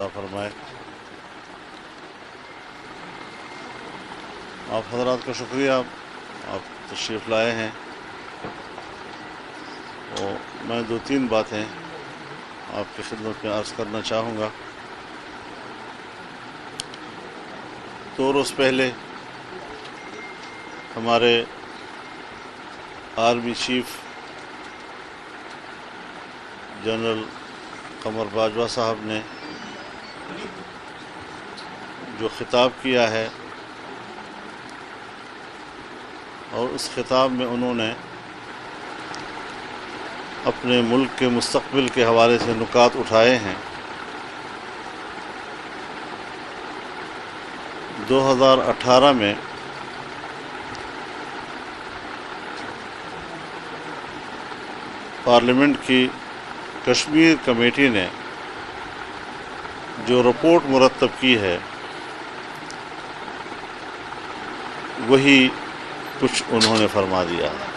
فرمائے۔ آپ حضرات کا شکریہ، آپ تشریف لائے ہیں۔ اور میں 2-3 باتیں آپ کی خدمت میں عرض کرنا چاہوں گا۔ 2 روز پہلے ہمارے army chief general Qamar Bajwa صاحب نے جو خطاب کیا ہے، اور اس خطاب میں انہوں نے اپنے ملک کے مستقبل کے حوالے سے نکات اٹھائے ہیں۔ 2018 میں پارلیمنٹ کی کشمیر کمیٹی نے جو رپورٹ مرتب کی ہے، وہی کچھ انہوں نے فرما دیا ہے۔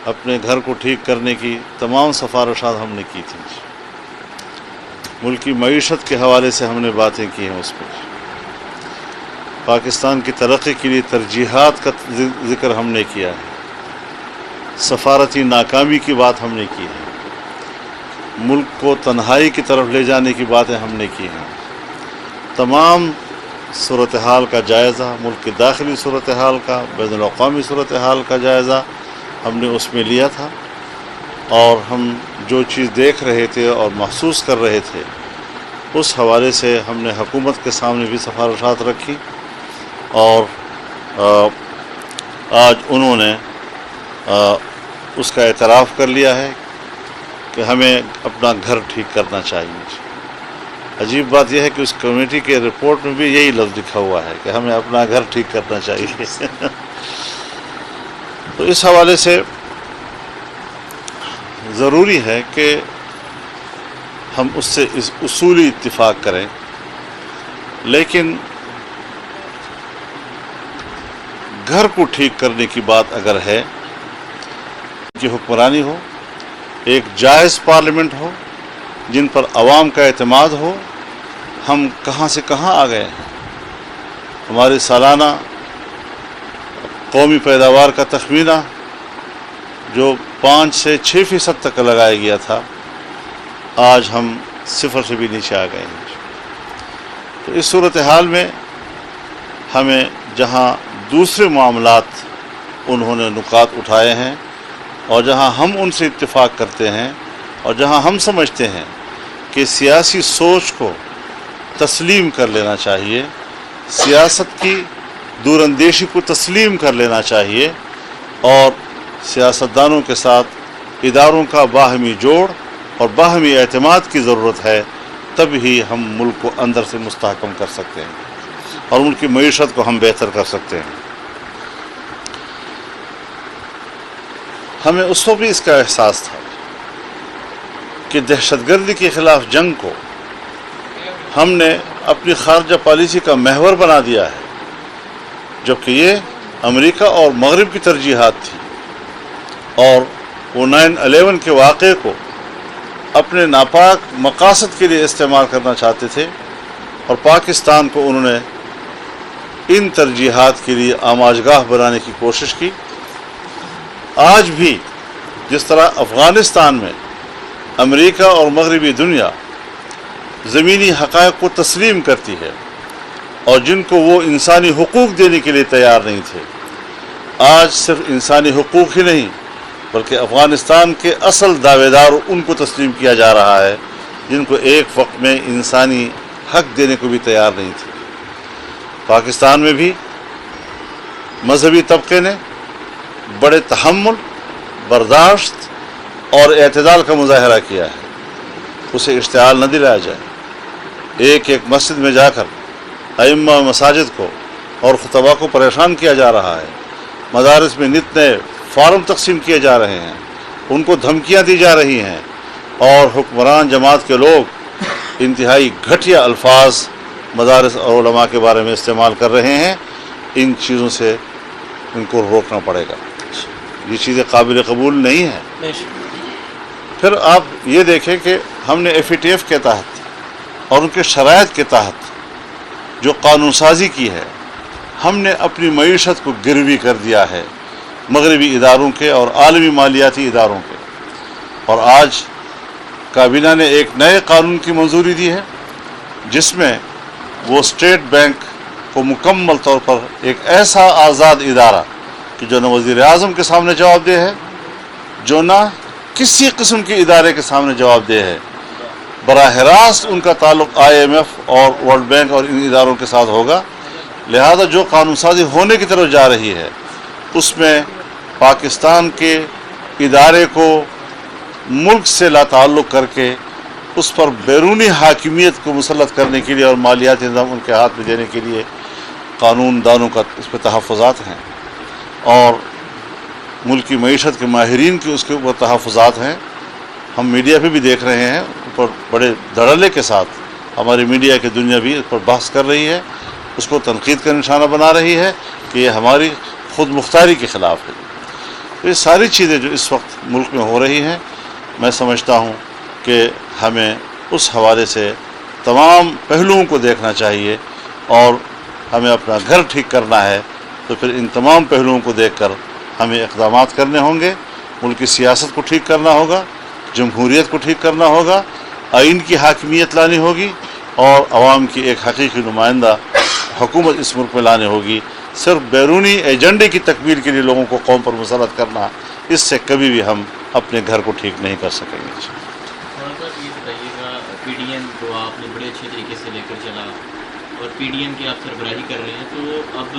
اپنے گھر کو ٹھیک کرنے کی تمام سفارشات ہم نے کی تھیں، ملک کی معیشت کے حوالے سے ہم نے باتیں کی ہیں، اس پر پاکستان کی ترقی کے لیے ترجیحات کا ذکر ہم نے کیا ہے، سفارتی ناکامی کی بات ہم نے کی ہے، ملک کو تنہائی کی طرف لے جانے کی باتیں ہم نے کی ہیں، تمام صورتحال کا جائزہ، ملک کی داخلی صورتحال کا، بین الاقوامی صورتحال کا جائزہ ہم نے اس میں لیا تھا، اور ہم جو چیز دیکھ رہے تھے اور محسوس کر رہے تھے، اس حوالے سے ہم نے حکومت کے سامنے بھی سفارشات رکھی، اور آج انہوں نے اس کا اعتراف کر لیا ہے کہ ہمیں اپنا گھر ٹھیک کرنا چاہیے۔ عجیب بات یہ ہے کہ اس کمیٹی کے رپورٹ میں بھی یہی لفظ لکھا ہوا ہے کہ ہمیں اپنا گھر ٹھیک کرنا چاہیے۔ تو اس حوالے سے ضروری ہے کہ ہم اس سے اصولی اتفاق کریں، لیکن گھر کو ٹھیک کرنے کی بات اگر ہے کہ حکمرانی ہو، ایک جائز پارلیمنٹ ہو جن پر عوام کا اعتماد ہو، ہم کہاں سے کہاں آ گئے ہیں۔ ہماری سالانہ قومی پیداوار کا تخمینہ جو 5 سے 6% تک لگایا گیا تھا، آج ہم 0 سے بھی نیچے آ گئے ہیں۔ تو اس صورتحال میں ہمیں جہاں دوسرے معاملات انہوں نے نکات اٹھائے ہیں، اور جہاں ہم ان سے اتفاق کرتے ہیں، اور جہاں ہم سمجھتے ہیں کہ سیاسی سوچ کو تسلیم کر لینا چاہیے، سیاست کی دور اندیشی کو تسلیم کر لینا چاہیے، اور سیاستدانوں کے ساتھ اداروں کا باہمی جوڑ اور باہمی اعتماد کی ضرورت ہے، تب ہی ہم ملک کو اندر سے مستحکم کر سکتے ہیں، اور ملک کی معیشت کو ہم بہتر کر سکتے ہیں۔ ہمیں اس وقت بھی اس کا احساس تھا کہ دہشت گردی کے خلاف جنگ کو ہم نے اپنی خارجہ پالیسی کا محور بنا دیا ہے، جبکہ یہ امریکہ اور مغرب کی ترجیحات تھی، اور وہ 9/11 کے واقعے کو اپنے ناپاک مقاصد کے لیے استعمال کرنا چاہتے تھے، اور پاکستان کو انہوں نے ان ترجیحات کے لیے آماجگاہ بنانے کی کوشش کی۔ آج بھی جس طرح افغانستان میں امریکہ اور مغربی دنیا زمینی حقائق کو تسلیم کرتی ہے، اور جن کو وہ انسانی حقوق دینے کے لیے تیار نہیں تھے، آج صرف انسانی حقوق ہی نہیں بلکہ افغانستان کے اصل دعوے دار ان کو تسلیم کیا جا رہا ہے جن کو ایک وقت میں انسانی حق دینے کو بھی تیار نہیں تھے۔ پاکستان میں بھی مذہبی طبقے نے بڑے تحمل، برداشت اور اعتدال کا مظاہرہ کیا ہے، اسے اشتعال نہ دلایا جائے۔ ایک ایک مسجد میں جا کر ائمہ مساجد کو اور خطباء کو پریشان کیا جا رہا ہے، مدارس میں نت نئے فارم تقسیم کیے جا رہے ہیں، ان کو دھمکیاں دی جا رہی ہیں، اور حکمران جماعت کے لوگ انتہائی گھٹیا الفاظ مدارس اور علماء کے بارے میں استعمال کر رہے ہیں۔ ان چیزوں سے ان کو روکنا پڑے گا، یہ چیزیں قابل قبول نہیں ہیں۔ پھر آپ یہ دیکھیں کہ ہم نے FATF کے تحت اور ان کے شرائط کے تحت جو قانون سازی کی ہے، ہم نے اپنی معیشت کو گروی کر دیا ہے مغربی اداروں کے اور عالمی مالیاتی اداروں کے. اور آج کابینہ نے ایک نئے قانون کی منظوری دی ہے جس میں وہ اسٹیٹ بینک کو مکمل طور پر ایک ایسا آزاد ادارہ کہ جو نہ وزیر اعظم کے سامنے جواب دہ ہے، جو نہ کسی قسم کے ادارے کے سامنے جواب دہ ہے، براہ راست ان کا تعلق IMF اور ورلڈ بینک اور ان اداروں کے ساتھ ہوگا. لہذا جو قانون سازی ہونے کی طرف جا رہی ہے اس میں پاکستان کے ادارے کو ملک سے لا تعلق کر کے اس پر بیرونی حاکمیت کو مسلط کرنے کے لیے اور مالیاتی نظام ان کے ہاتھ میں دینے کے لیے قانون دانوں کا اس پہ تحفظات ہیں، اور ملکی معیشت کے ماہرین کے اس کے اوپر تحفظات ہیں. ہم میڈیا پہ بھی دیکھ رہے ہیں، اوپر بڑے دھڑلے کے ساتھ ہماری میڈیا کی دنیا بھی اس پر بحث کر رہی ہے، اس کو تنقید کا نشانہ بنا رہی ہے کہ یہ ہماری خود مختاری کے خلاف ہے. یہ ساری چیزیں جو اس وقت ملک میں ہو رہی ہیں، میں سمجھتا ہوں کہ ہمیں اس حوالے سے تمام پہلوؤں کو دیکھنا چاہیے، اور ہمیں اپنا گھر ٹھیک کرنا ہے تو پھر ان تمام پہلوؤں کو دیکھ کر ہمیں اقدامات کرنے ہوں گے. ملک کی سیاست کو ٹھیک کرنا ہوگا، جمہوریت کو ٹھیک کرنا ہوگا، آئین کی حاکمیت لانی ہوگی، اور عوام کی ایک حقیقی نمائندہ حکومت اس ملک میں لانے ہوگی. صرف بیرونی ایجنڈے کی تکمیل کے لیے لوگوں کو قوم پر مسلط کرنا، اس سے کبھی بھی ہم اپنے گھر کو ٹھیک نہیں کر سکیں گے. یہ بتائیے گا، PDM کو آپ نے بڑے اچھے طریقے سے لے کر چلا اور PDM کی آپ سربراہی کر رہے ہیں، تو اب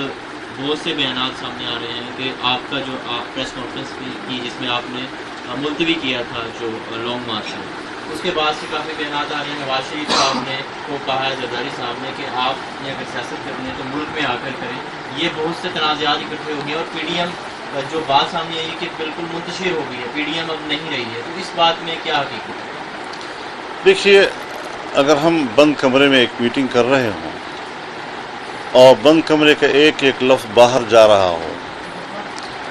بہت سے بیانات سامنے آ رہے ہیں کہ آپ کا جو آپ پریس کانفرنس کی جس میں آپ نے ملتوی کیا تھا جو لانگ مارچ ہے، اس کے بعد سے کافی بیانات آ رہے ہیں. نواز شریف صاحب نے کو کہا ہے زرداری صاحب نے کہ آپ نے اگر سیاست کرنی ہے تو ملک میں آ کر کریں. یہ بہت سے تنازعات اکٹھے ہو گئے اور PDM جو بات سامنے آئی کہ بالکل منتشر ہو گئی ہے، PDM اب نہیں رہی ہے، تو اس بات میں کیا حقیقت ہے؟ دیکھیے، اگر ہم بند کمرے میں ایک میٹنگ کر رہے ہوں اور بند کمرے کا ایک ایک لفظ باہر جا رہا ہو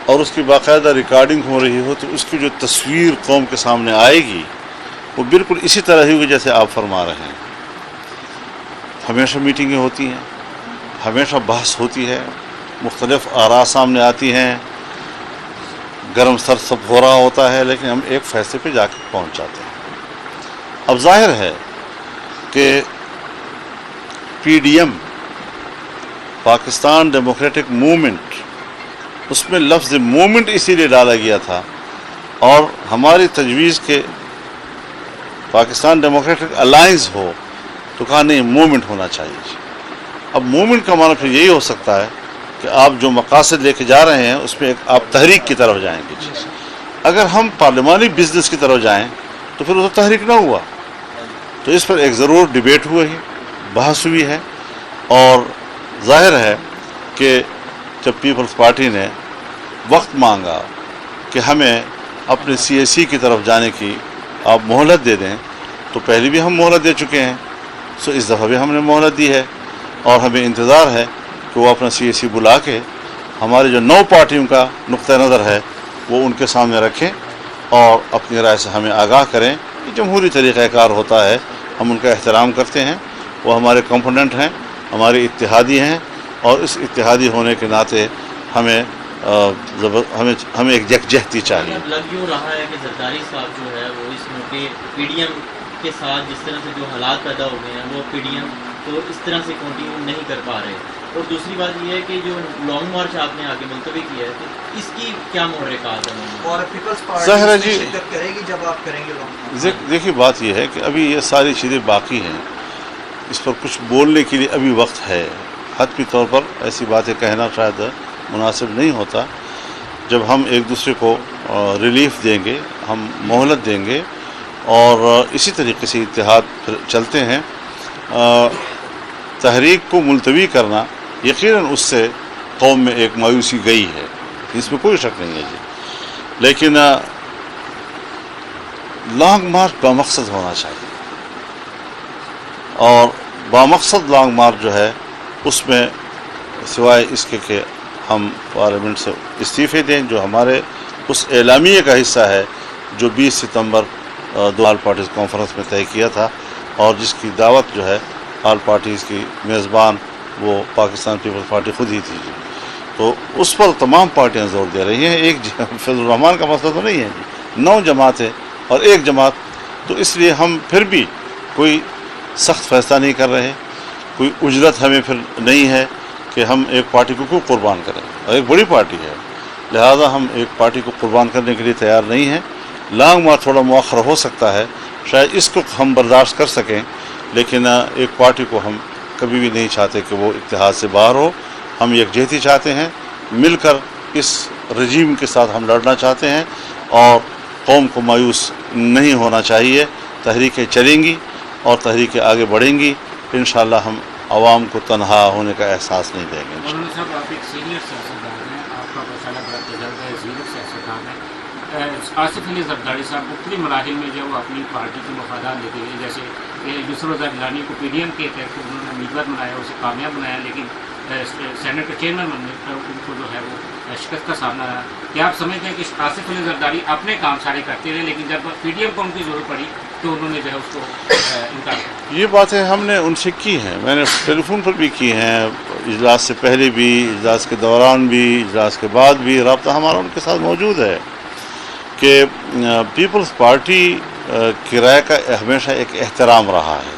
اور اس کی باقاعدہ ریکارڈنگ ہو رہی ہو، تو اس کی جو تصویر قوم کے سامنے آئے گی وہ بالکل اسی طرح ہی ہوگی جیسے آپ فرما رہے ہیں. ہمیشہ میٹنگیں ہوتی ہیں، ہمیشہ بحث ہوتی ہے، مختلف آراء سامنے آتی ہیں، گرم سر سب ہو رہا ہوتا ہے، لیکن ہم ایک فیصلے پہ جا کے پہنچ جاتے ہیں. اب ظاہر ہے کہ PDM پاکستان ڈیموکریٹک موومنٹ، اس میں لفظ موومنٹ اسی لیے ڈالا گیا تھا، اور ہماری تجویز کے پاکستان ڈیموکریٹک الائنس ہو تو کہا نہیں، موومنٹ ہونا چاہیے. اب موومنٹ کا معنی پھر یہی ہو سکتا ہے کہ آپ جو مقاصد لے کے جا رہے ہیں اس میں ایک آپ تحریک کی طرف جائیں گے. اگر ہم پارلیمانی بزنس کی طرف جائیں تو پھر وہ تو تحریک نہ ہوا. تو اس پر ایک ضرور ڈیبیٹ ہوئی ہے، بحث ہوئی ہے، اور ظاہر ہے کہ جب پیپلز پارٹی نے وقت مانگا کہ ہمیں اپنے CAC کی طرف جانے کی آپ مہلت دے دیں، تو پہلے بھی ہم مہلت دے چکے ہیں، سو اس دفعہ بھی ہم نے مہلت دی ہے، اور ہمیں انتظار ہے کہ وہ اپنا CAC بلا کے ہمارے جو 9 پارٹیوں کا نقطہ نظر ہے وہ ان کے سامنے رکھیں اور اپنی رائے سے ہمیں آگاہ کریں. یہ جمہوری طریقہ کار ہوتا ہے، ہم ان کا احترام کرتے ہیں، وہ ہمارے کمپوننٹ ہیں، ہمارے اتحادی ہیں، اور اس اتحادی ہونے کے ناطے ہمیں ایک یکجہتی چاہیے. لگ یوں رہا ہے کہ زرداری صاحب جو ہے وہ اس موقع PDM کے ساتھ جس طرح سے جو حالات پیدا ہو گئے ہیں وہ PDM تو اس طرح سے کنٹینیو نہیں کر پا رہے. اور دوسری بات یہ ہے کہ جو لانگ مارچ آپ نے آگے ملتوی کیا ہے تو اس کی کیا محرکات ہیں اور پیپلز پارٹی شرکت کرے گی جب آپ کریں گے لانگ مارچ؟ دیکھیے، بات یہ ہے کہ ابھی یہ ساری چیزیں باقی ہیں، اس پر کچھ بولنے کے لیے ابھی وقت ہے. حتمی طور پر ایسی باتیں کہنا شاید مناسب نہیں ہوتا. جب ہم ایک دوسرے کو ریلیف دیں گے، ہم مہلت دیں گے، اور اسی طریقے سے اتحاد پھر چلتے ہیں. تحریک کو ملتوی کرنا یقیناً اس سے قوم میں ایک مایوسی گئی ہے، اس میں کوئی شک نہیں ہے جی. لیکن لانگ مارچ بامقصد ہونا چاہیے، اور بامقصد لانگ مارچ جو ہے اس میں سوائے اس کے کہ ہم پارلیمنٹ سے استعفے دیں، جو ہمارے اس اعلامیے کا حصہ ہے جو 20 ستمبر 2 پارٹیز کانفرنس میں طے کیا تھا، اور جس کی دعوت جو ہے آل پارٹیز کی میزبان وہ پاکستان پیپلز پارٹی خود ہی تھی جی. تو اس پر تمام پارٹیاں زور دے رہی ہیں. ایک فضل الرحمان کا مسئلہ تو نہیں ہے جی, 9 جماعت ہے اور ایک جماعت, تو اس لیے ہم پھر بھی کوئی سخت فیصلہ نہیں کر رہے. کوئی اجرت ہمیں پھر نہیں ہے کہ ہم ایک پارٹی کو کیوں قربان کریں, اور ایک بڑی پارٹی ہے, لہذا ہم ایک پارٹی کو قربان کرنے کے لیے تیار نہیں ہیں. لانگ مارچ تھوڑا مؤخر ہو سکتا ہے, شاید اس کو ہم برداشت کر سکیں, لیکن ایک پارٹی کو ہم کبھی بھی نہیں چاہتے کہ وہ اتحاد سے باہر ہو. ہم یکجہتی چاہتے ہیں, مل کر اس رجیم کے ساتھ ہم لڑنا چاہتے ہیں, اور قوم کو مایوس نہیں ہونا چاہیے. تحریکیں چلیں گی اور تحریکیں آگے بڑھیں گی. انشاءاللہ ہم عوام کو تنہا ہونے کا احساس نہیں دیں گے. مولانا صاحب, آپ ایک سینئر سیاستدان ہیں, آپ کا ماشاءاللہ بڑا تجربہ ہے, سینئر سیاستدان ہے. آصف علی زرداری صاحب مختلف مراحل میں جو وہ اپنی پارٹی کے مفادات لیتے ہیں, جیسے یسر رضا گیلانی کو پی ڈی ایم کے تحت انہوں نے امیدوار بنایا, اسے کامیاب بنایا, لیکن سینٹ کا چیئرمین بننے پر ان کو جو ہے وہ شکست کا سامنا ہے. کیا آپ سمجھتے ہیں کہ آصف علی زرداری اپنے کام سارے کرتے رہے, لیکن جب پی ڈی ایم کو ان کی ضرورت پڑی تو انہوں نے جو ہے اس کو انکار کیا؟ یہ باتیں ہم نے ان سے کی ہیں, میں نے ٹیلی فون پر بھی کی ہیں, اجلاس سے پہلے بھی, اجلاس کے دوران بھی, اجلاس کے بعد بھی رابطہ ہمارا ان کے ساتھ موجود ہے کہ پیپلز پارٹی کی رائے کا ہمیشہ ایک احترام رہا ہے.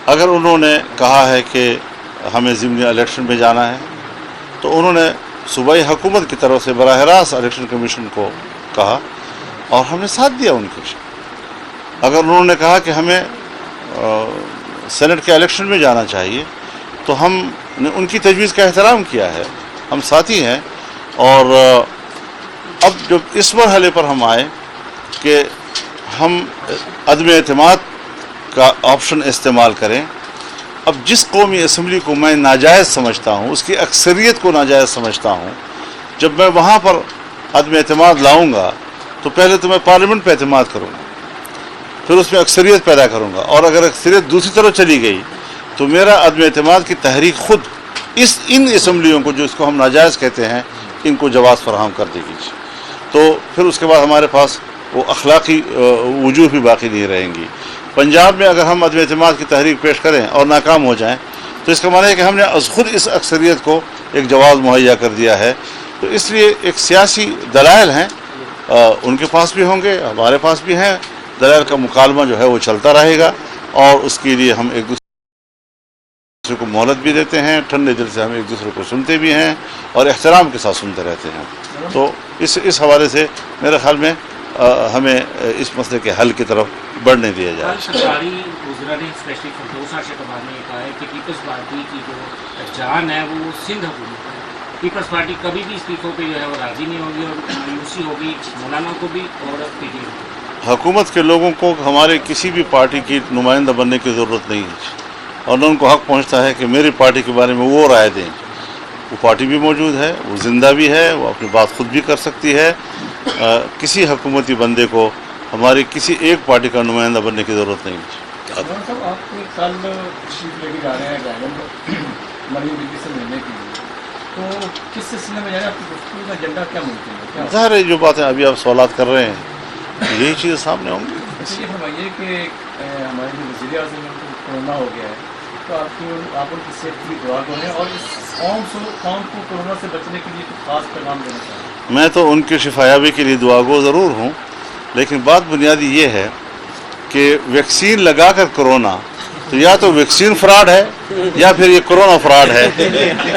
اگر انہوں نے کہا ہے کہ ہمیں ضمنی الیکشن میں جانا ہے تو انہوں نے صوبائی حکومت کی طرف سے براہ راست الیکشن کمیشن کو کہا اور ہم نے ساتھ دیا ان کے. اگر انہوں نے کہا کہ ہمیں سینٹ کے الیکشن میں جانا چاہیے تو ہم نے ان کی تجویز کا احترام کیا ہے, ہم ساتھی ہیں. اور اب جب اس مرحلے پر ہم آئے کہ ہم عدم اعتماد کا آپشن استعمال کریں, اب جس قومی اسمبلی کو میں ناجائز سمجھتا ہوں, اس کی اکثریت کو ناجائز سمجھتا ہوں, جب میں وہاں پر عدم اعتماد لاؤں گا تو پہلے تو میں پارلیمنٹ پہ اعتماد کروں گا, پھر اس میں اکثریت پیدا کروں گا, اور اگر اکثریت دوسری طرف چلی گئی تو میرا عدم اعتماد کی تحریک خود ان اسمبلیوں کو, جو اس کو ہم ناجائز کہتے ہیں, ان کو جواز فراہم کر دے گی. تو پھر اس کے بعد ہمارے پاس وہ اخلاقی وجوہ بھی باقی نہیں رہیں گی. پنجاب میں اگر ہم عدم اعتماد کی تحریک پیش کریں اور ناکام ہو جائیں تو اس کا معنی ہے کہ ہم نے خود اس اکثریت کو ایک جواز مہیا کر دیا ہے. تو اس لیے ایک سیاسی دلائل ہیں, ان کے پاس بھی ہوں گے, ہمارے پاس بھی ہیں. دلائل کا مکالمہ جو ہے وہ چلتا رہے گا, اور اس کے لیے ہم ایک دوسرے کو مہلت بھی دیتے ہیں, ٹھنڈے دل سے ہم ایک دوسرے کو سنتے بھی ہیں اور احترام کے ساتھ سنتے رہتے ہیں. تو اس حوالے سے میرے خیال میں ہمیں اس مسئلے کے حل کی طرف بڑھنے دیا جائے. سرکاری وزراء نے اسپیشلی فردوس عاشق آباد نے کہا ہے کہ پیپلز پارٹی کی جو جان ہے وہ سندھ حکومت ہے. پیپلز پارٹی کبھی بھی استعفوں پہ جو ہے وہ راضی نہیں ہوگی, اور مایوسی ہوگی مولانا کو بھی اور پی ڈی ایم کو. حکومت کے لوگوں کو ہمارے کسی بھی پارٹی کی نمائندہ بننے کی ضرورت نہیں ہے, اور نہ ان کو حق پہنچتا ہے کہ میری پارٹی کے بارے میں وہ رائے دیں. وہ پارٹی بھی موجود ہے, وہ زندہ بھی ہے, وہ اپنی بات خود بھی کر سکتی ہے. کسی حکومتی بندے کو ہماری کسی ایک پارٹی کا نمائندہ بننے کی ضرورت نہیں ہے. صاحب, آپ کل تشریف لے کے جا رہے ہیں گائیڈنس مریم بیبی سے ملنے کے لیے, تو کس سلسلے میں جا رہے ہیں, آپ کی گفتگو کا ایجنڈا کیا ممکن ہے؟ ظاہر ہے جو باتیں ابھی آپ سوالات کر رہے ہیں یہی چیزیں سامنے ہوں گی. اس یہ فرمائیے کہ ہمارے جو وزیر اعظم ہیں ان کو کورونا ہو گیا ہے, تو آپ ان کی صحت کی دعا کریں, اور اس قوم کو کورونا سے بچنے کے لیے کچھ خاص پیغام دینا چاہیں. میں تو ان کی شفایابی کے لیے دعا گو ضرور ہوں, لیکن بات بنیادی یہ ہے کہ ویکسین لگا کر کرونا, تو یا تو ویکسین فراڈ ہے یا پھر یہ کرونا فراڈ ہے,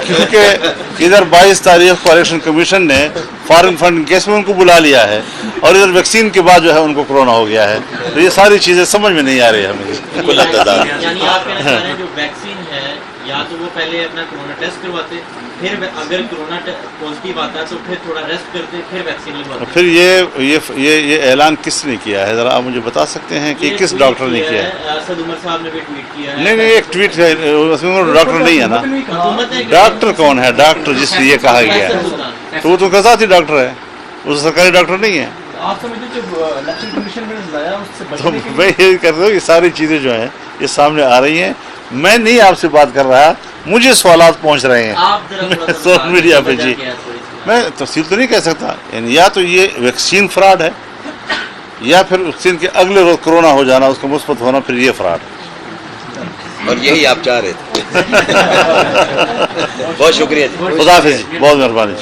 کیونکہ ادھر 22 تاریخ کو الیکشن کمیشن نے فارن فنڈ کیس میں ان کو بلا لیا ہے, اور ادھر ویکسین کے بعد جو ہے ان کو کرونا ہو گیا ہے. تو یہ ساری چیزیں سمجھ میں نہیں آ رہی ہمیں. یعنی آپ کہنا چاہ رہے ہیں جو ویکسین ہے, یا تو وہ پہلے اپنا کرونا ٹیسٹ کرواتے, پھر اگر کرونا پازیٹیو آتا تو پھر تھوڑا ریسٹ کرتے, پھر ویکسین لگواتے. پھر یہ اعلان کس نے کیا ہے, ذرا آپ مجھے بتا سکتے ہیں کہ کس ڈاکٹر نے کیا ہے؟ اسد عمر صاحب نے بھی ٹویٹ کیا ہے. نہیں, ایک ٹویٹ ہے, اس میں ڈاکٹر نہیں ہے نا. ڈاکٹر کون ہے؟ ڈاکٹر جس سے یہ کہا گیا ہے تو وہ تو ذاتی ڈاکٹر ہے, وہ سرکاری ڈاکٹر نہیں ہے. آپ سمجھتے جو الیکشن کمیشن میں لایا اس سے تو بچنے کے میں یہ کر رہا ہوں, یہ ساری چیزیں جو ہیں یہ سامنے آ رہی ہیں. میں نہیں آپ سے بات کر رہا, مجھے سوالات پہنچ رہے ہیں سوشل میڈیا پہ. جی میں تفصیل تو نہیں کہہ سکتا, یعنی یا تو یہ ویکسین فراڈ ہے, یا پھر ویکسین کے اگلے روز کرونا ہو جانا, اس کا مثبت ہونا, پھر یہ فراڈ ہے. اور یہی آپ چاہ رہے تھے. بہت شکریہ جی. خدا حافظ جی، بہت مہربانی.